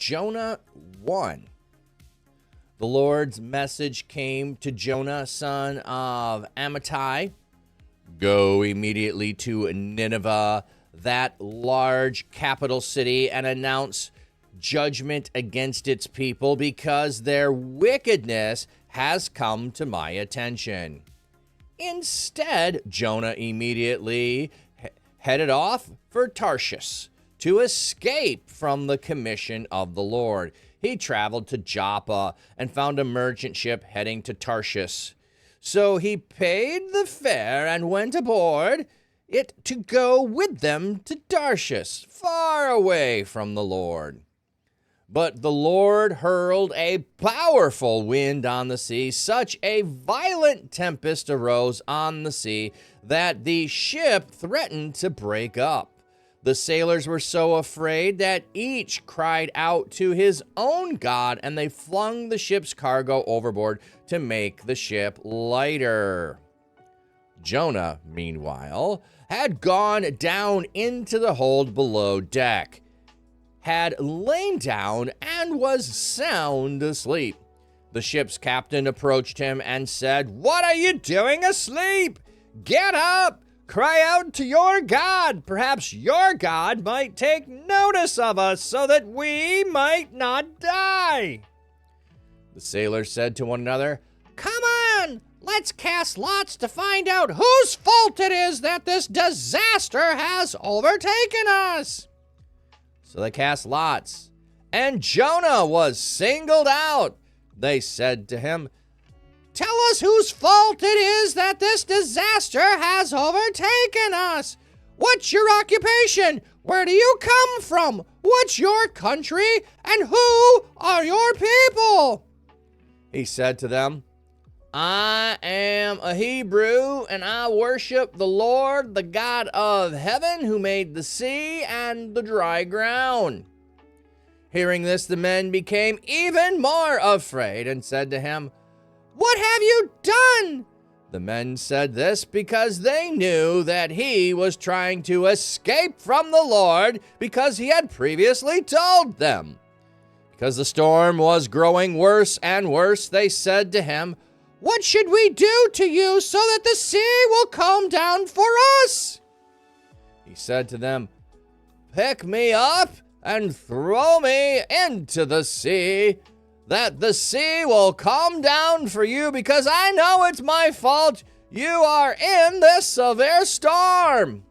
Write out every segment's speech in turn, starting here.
Jonah 1. The Lord's message came to Jonah, son of Amittai. Go immediately to Nineveh, that large capital city, and announce judgment against its people because their wickedness has come to my attention. Instead, Jonah immediately headed off for Tarshish to escape from the commission of the Lord. He traveled to Joppa and found a merchant ship heading to Tarshish. So he paid the fare and went aboard it to go with them to Tarshish, far away from the Lord. But the Lord hurled a powerful wind on the sea. Such a violent tempest arose on the sea that the ship threatened to break up. The sailors were so afraid that each cried out to his own god, and they flung the ship's cargo overboard to make the ship lighter. Jonah, meanwhile, had gone down into the hold below deck, had lain down, and was sound asleep. The ship's captain approached him and said, "What are you doing asleep? Get up! Cry out to your God. Perhaps your God might take notice of us so that we might not die." The sailors said to one another, "Come on, let's cast lots to find out whose fault it is that this disaster has overtaken us." So they cast lots, and Jonah was singled out. They said to him, "Tell us whose fault it is that this disaster has overtaken us. What's your occupation? Where do you come from? What's your country? And who are your people?" He said to them, "I am a Hebrew, and I worship the Lord, the God of heaven, who made the sea and the dry ground." Hearing this, the men became even more afraid and said to him, "What have you done?" The men said this because they knew that he was trying to escape from the Lord because he had previously told them. Because the storm was growing worse and worse, they said to him, "What should we do to you so that the sea will calm down for us?" He said to them, "Pick me up and throw me into the sea, that the sea will calm down for you, because I know it's my fault. You are in this severe storm."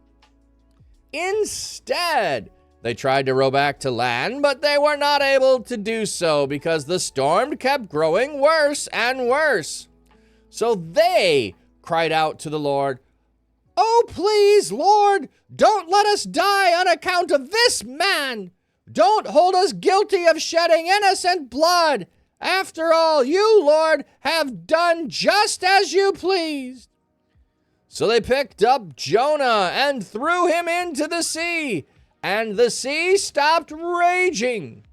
Instead, they tried to row back to land, but they were not able to do so because the storm kept growing worse and worse. So they cried out to the Lord, "Oh, please, Lord, don't let us die on account of this man. Don't hold us guilty of shedding innocent blood. After all, you, Lord, have done just as you pleased." So they picked up Jonah and threw him into the sea, and the sea stopped raging.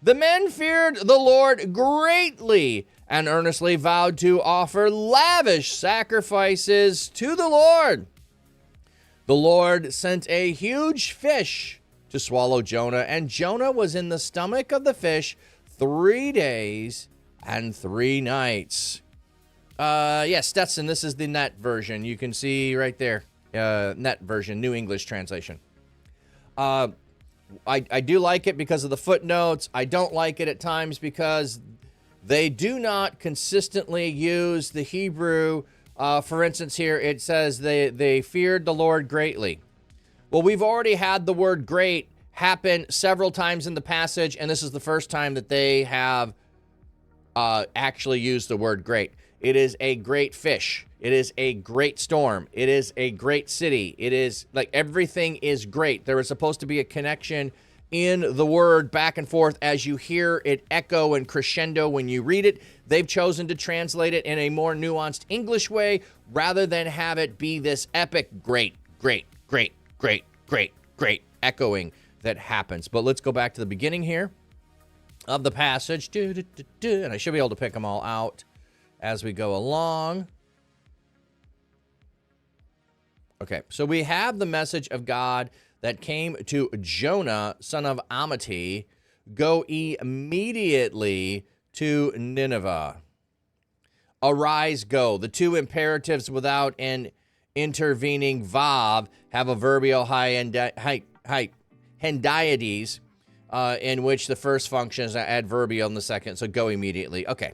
The men feared the Lord greatly and earnestly vowed to offer lavish sacrifices to the Lord. The Lord sent a huge fish to swallow Jonah, and Jonah was in the stomach of the fish 3 days and 3 nights. Yes, Stetson, this is the net version. You can see right there, net version, New English translation. I do like it because of the footnotes. I don't like it at times because they do not consistently use the Hebrew. For instance, here it says they feared the Lord greatly. Well, we've already had the word great happen several times in the passage, and this is the first time that they have actually used the word great. It is a great fish. It is a great storm. It is a great city. It is like everything is great. There is supposed to be a connection in the word back and forth as you hear it echo and crescendo when you read it. They've chosen to translate it in a more nuanced English way rather than have it be this epic great, great, great, great, great, great echoing that happens. But let's go back to the beginning here of the passage. And I should be able to pick them all out as we go along. Okay, so we have the message of God that came to Jonah, son of Amittai. Go immediately to Nineveh. Arise, go. The two imperatives without an intervening vav have a verbal hendiades, in which the first function is adverbial and the second, so go immediately. Okay.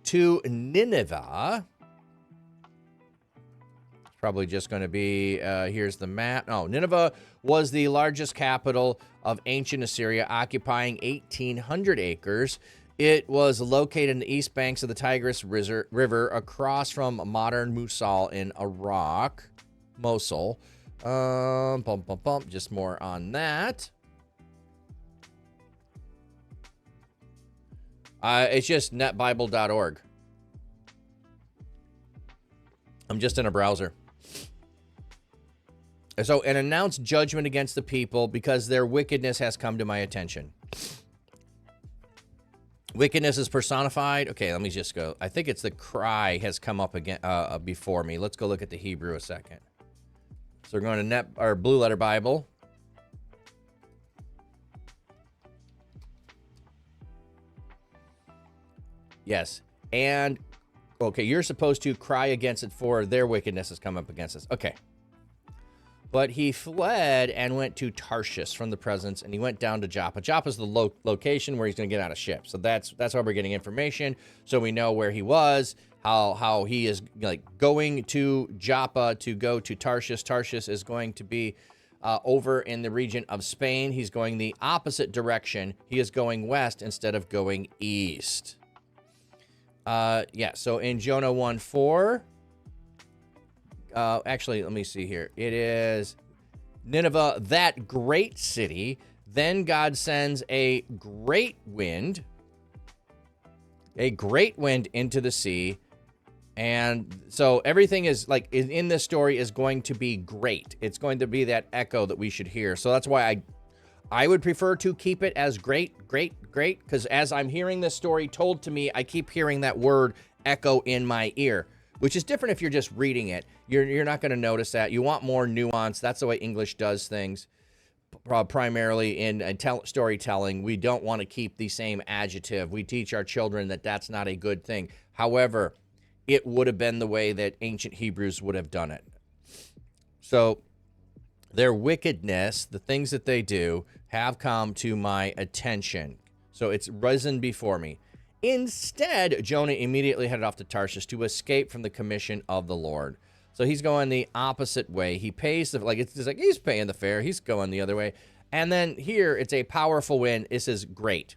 To Nineveh. It's probably just going to be, here's the map. Oh, Nineveh was the largest capital of ancient Assyria, occupying 1,800 acres. It was located in the east banks of the Tigris River across from modern Mosul in Iraq. Mosul. Just more on that. It's just netbible.org. I'm just in a browser. So, an announced judgment against the people because their wickedness has come to my attention. Wickedness is personified. Okay, let me just go. I think it's the cry has come up again before me. Let's go look at the Hebrew a second. So we're going to Blue Letter Bible. Yes. And, okay, you're supposed to cry against it for their wickedness has come up against us. Okay. But he fled and went to Tarshish from the presence, and he went down to Joppa. Joppa is the location where he's going to get out of ship. So that's how we're getting information. So we know where he was, how he is like going to Joppa to go to Tarshish. Tarshish is going to be over in the region of Spain. He's going the opposite direction. He is going west instead of going east. So in Jonah 1:4. Actually, let me see here. It is Nineveh, that great city. Then God sends a great wind into the sea. And so everything is like in this story is going to be great. It's going to be that echo that we should hear. So that's why I would prefer to keep it as great, because as I'm hearing this story told to me, I keep hearing that word echo in my ear, which is different if you're just reading it. You're not going to notice that. You want more nuance. That's the way English does things, primarily in storytelling. We don't want to keep the same adjective. We teach our children that that's not a good thing. However, it would have been the way that ancient Hebrews would have done it. So their wickedness, the things that they do, have come to my attention. So it's risen before me. Instead, Jonah immediately headed off to Tarshish to escape from the commission of the Lord. So he's going the opposite way. He pays it's like he's paying the fare. He's going the other way. And then here, it's a powerful wind. This is great.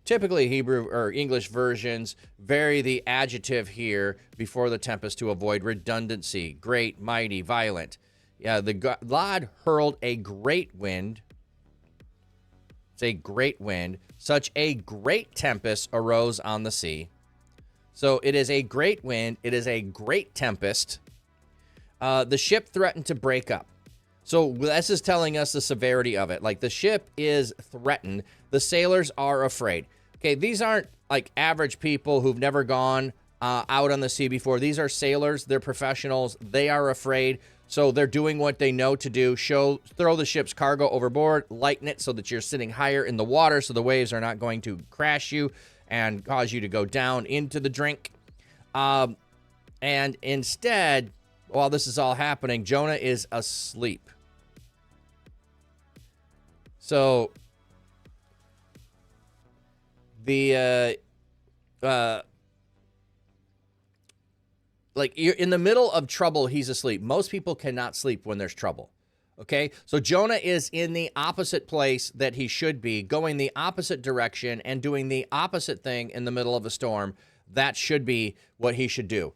Typically, Hebrew or English versions vary the adjective here before the tempest to avoid redundancy. Great, mighty, violent. Yeah, the God hurled a great wind. It's a great wind. Such a great tempest arose on the sea. So it is a great wind. It is a great tempest. The ship threatened to break up. So this is telling us the severity of it. Like the ship is threatened. The sailors are afraid. Okay, these aren't like average people who've never gone out on the sea before. These are sailors. They're professionals. They are afraid. So they're doing what they know to do. Throw the ship's cargo overboard, lighten it so that you're sitting higher in the water so the waves are not going to crash you and cause you to go down into the drink. And instead, while this is all happening, Jonah is asleep. So you're in the middle of trouble, he's asleep. Most people cannot sleep when there's trouble. Okay, so Jonah is in the opposite place that he should be, going the opposite direction and doing the opposite thing in the middle of a storm. That should be what he should do.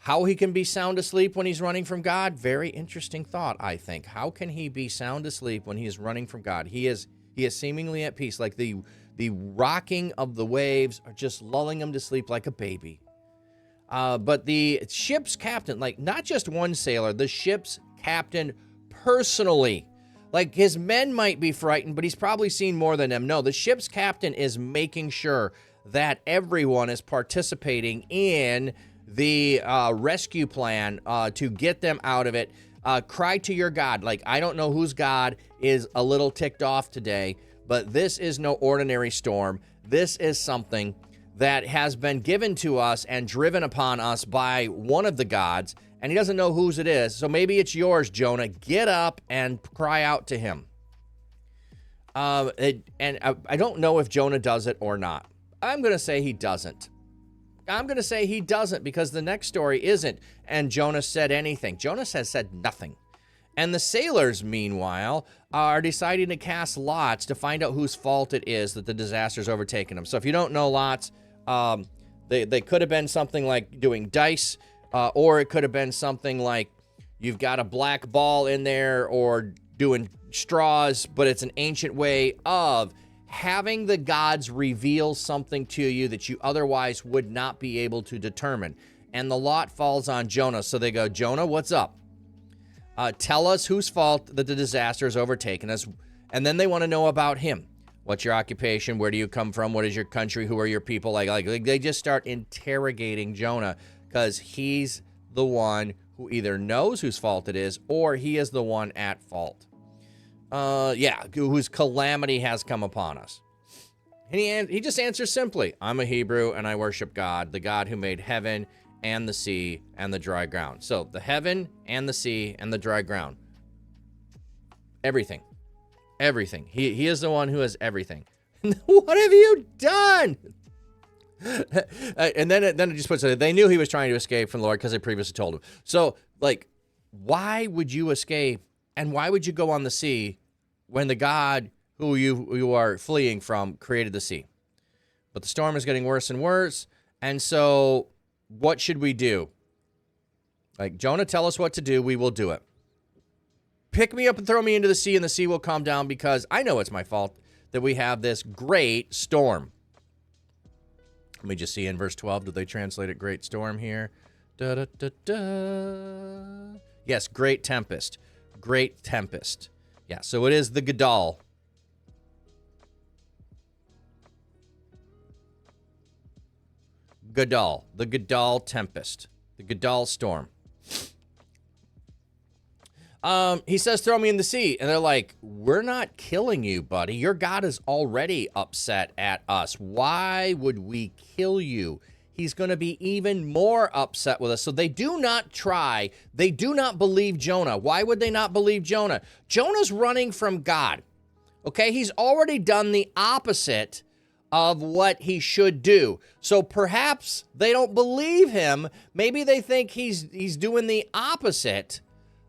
How he can be sound asleep when he's running from God? Very interesting thought, I think. How can he be sound asleep when he is running from God? He is seemingly at peace, like the rocking of the waves are just lulling him to sleep like a baby. But the ship's captain, like not just one sailor, the ship's captain personally, like his men might be frightened, but he's probably seen more than them. No, the ship's captain is making sure that everyone is participating in the rescue plan to get them out of it. Cry to your God. Like, I don't know whose God is a little ticked off today, But this is no ordinary storm. This is something that has been given to us and driven upon us by one of the gods, and he doesn't know whose it is. So maybe it's yours, Jonah. Get up and cry out to him. I don't know if Jonah does it or not. I'm going to say he doesn't. I'm going to say he doesn't because the next story isn't, and Jonah said anything. Jonah has said nothing. And the sailors, meanwhile, are deciding to cast lots to find out whose fault it is that the disaster's overtaken them. So if you don't know lots, they could have been something like doing dice, or it could have been something like you've got a black ball in there, or doing straws, but it's an ancient way of having the gods reveal something to you that you otherwise would not be able to determine. And the lot falls on Jonah. So they go, Jonah, what's up? Tell us whose fault that the disaster has overtaken us. And then they want to know about him. What's your occupation? Where do you come from? What is your country? Who are your people? Like they just start interrogating Jonah because he's the one who either knows whose fault it is or he is the one at fault. Whose calamity has come upon us. And he just answers simply, I'm a Hebrew and I worship God, the God who made heaven and the sea and the dry ground. So the heaven and the sea and the dry ground. Everything. Everything. He is the one who has everything. What have you done? And then it just puts it, they knew he was trying to escape from the Lord because they previously told him. So, why would you escape and why would you go on the sea when the God who you are fleeing from created the sea? But the storm is getting worse and worse, and so what should we do? Jonah, tell us what to do. We will do it. Pick me up and throw me into the sea, and the sea will calm down because I know it's my fault that we have this great storm. Let me just see in verse 12. Did they translate it great storm here? Da, da, da, da. Yes, great tempest. Great tempest. Yeah, so it is the Gadol. Gadol. The Gadol tempest. The Gadol storm. He says, throw me in the sea. And they're like, we're not killing you, buddy. Your God is already upset at us. Why would we kill you? He's going to be even more upset with us. So they do not try. They do not believe Jonah. Why would they not believe Jonah? Jonah's running from God. Okay, he's already done the opposite of what he should do. So perhaps they don't believe him. Maybe they think he's doing the opposite.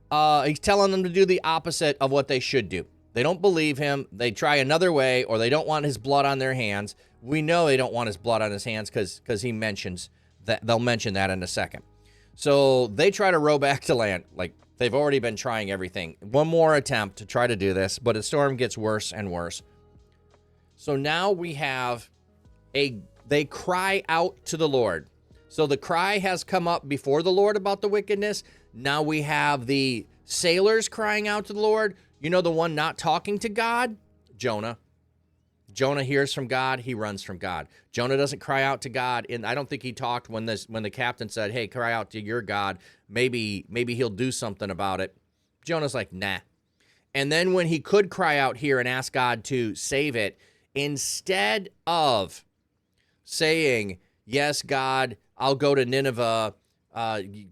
He's telling them to do the opposite of what they should do. They don't believe him. They try another way, or they don't want his blood on their hands. We know they don't want his blood on his hands because he mentions that. They'll mention that in a second. So they try to row back to land. They've already been trying everything. One more attempt to try to do this, but the storm gets worse and worse. So now we have they cry out to the Lord. So the cry has come up before the Lord about the wickedness. Now we have the sailors crying out to the Lord. You know the one not talking to God? Jonah. Jonah hears from God. He runs from God. Jonah doesn't cry out to God. And I don't think he talked when the captain said, hey, cry out to your God. Maybe he'll do something about it. Jonah's like, nah. And then when he could cry out here and ask God to save it, instead of saying, yes, God, I'll go to Nineveh,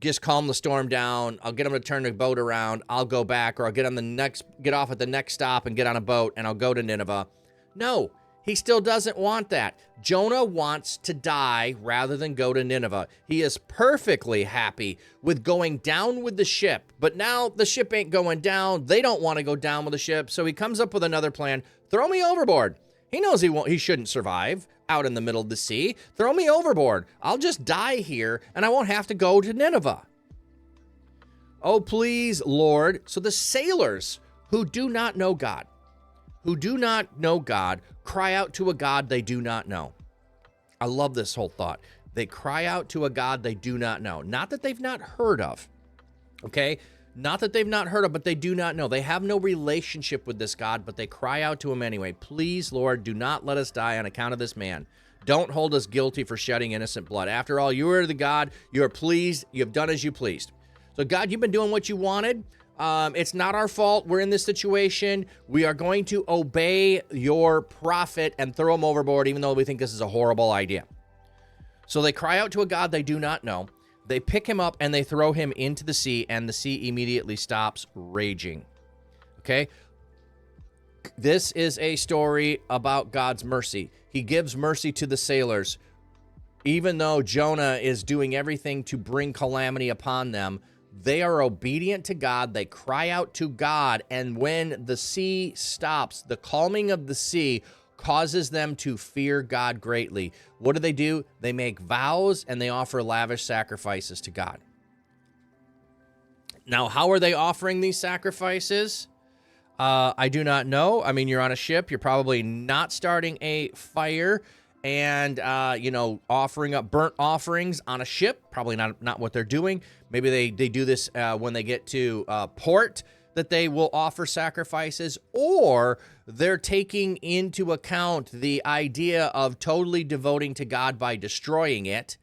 just calm the storm down, I'll get them to turn the boat around, I'll go back, or I'll get off at the next stop and get on a boat and I'll go to Nineveh. No, he still doesn't want that. Jonah wants to die rather than go to Nineveh. He is perfectly happy with going down with the ship, but now the ship ain't going down. They don't want to go down with the ship, so he comes up with another plan. Throw me overboard. He knows he shouldn't survive out in the middle of the sea. Throw me overboard. I'll just die here, and I won't have to go to Nineveh. Oh, please, Lord. So the sailors who do not know God, cry out to a God they do not know. I love this whole thought. They cry out to a God they do not know. Not that they've not heard of, okay? Not that they've not heard of, but they do not know. They have no relationship with this God, but they cry out to him anyway. Please, Lord, do not let us die on account of this man. Don't hold us guilty for shedding innocent blood. After all, you are the God. You are pleased. You have done as you pleased. So, God, you've been doing what you wanted. It's not our fault. We're in this situation. We are going to obey your prophet and throw him overboard, even though we think this is a horrible idea. So they cry out to a God they do not know. They pick him up and they throw him into the sea, and the sea immediately stops raging. Okay? This is a story about God's mercy. He gives mercy to the sailors. Even though Jonah is doing everything to bring calamity upon them, they are obedient to God. They cry out to God. And when the sea stops, the calming of the sea causes them to fear God greatly. What do? They make vows and they offer lavish sacrifices to God. Now, how are they offering these sacrifices? I do not know. I mean, you're on a ship. You're probably not starting a fire and, offering up burnt offerings on a ship. Probably not what they're doing. Maybe they do this when they get to port, that they will offer sacrifices, or they're taking into account the idea of totally devoting to God by destroying it,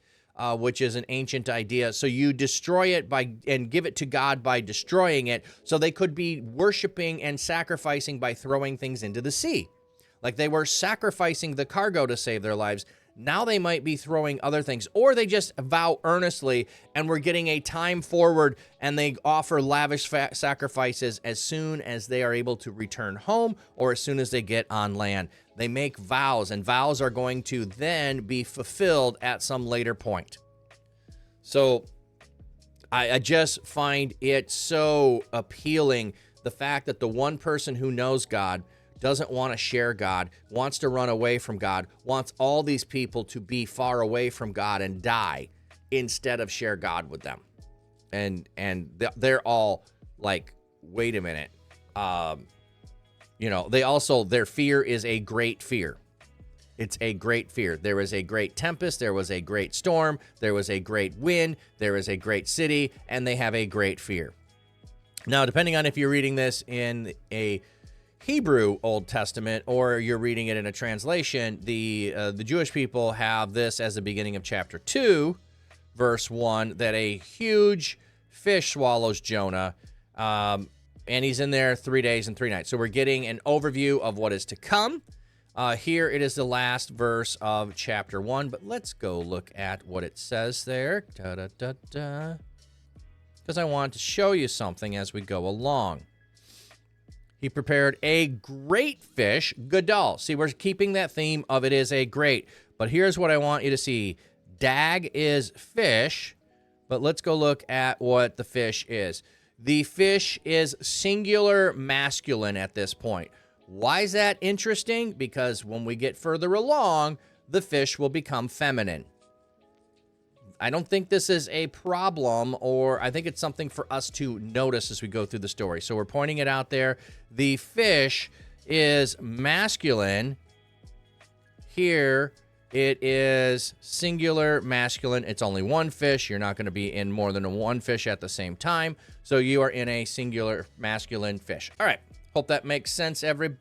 which is an ancient idea. So you destroy it and give it to God by destroying it. So they could be worshiping and sacrificing by throwing things into the sea. Like they were sacrificing the cargo to save their lives. Now they might be throwing other things, or they just vow earnestly and we're getting a time forward and they offer lavish sacrifices as soon as they are able to return home or as soon as they get on land. They make vows, and vows are going to then be fulfilled at some later point. So I just find it so appealing, the fact that the one person who knows God doesn't want to share God, wants to run away from God, wants all these people to be far away from God and die instead of share God with them. And they're all like, wait a minute. They also, their fear is a great fear. It's a great fear. There is a great tempest. There was a great storm. There was a great wind. There is a great city, and they have a great fear. Now, depending on if you're reading this in a Hebrew Old Testament or you're reading it in a translation, the Jewish people have this as the beginning of chapter 2, verse 1, that a huge fish swallows Jonah, and he's in there 3 days and 3 nights. So we're getting an overview of what is to come. Here it is the last verse of chapter 1, but let's go look at what it says there. Because I want to show you something as we go along. He prepared a great fish, gadol. See, we're keeping that theme of it is a great. But here's what I want you to see. Dag is fish, but let's go look at what the fish is. The fish is singular masculine at this point. Why is that interesting? Because when we get further along, the fish will become feminine. I don't think this is a problem, or I think it's something for us to notice as we go through the story. So we're pointing it out there. The fish is masculine. Here it is singular masculine. It's only one fish. You're not going to be in more than one fish at the same time. So you are in a singular masculine fish. All right. Hope that makes sense, everybody.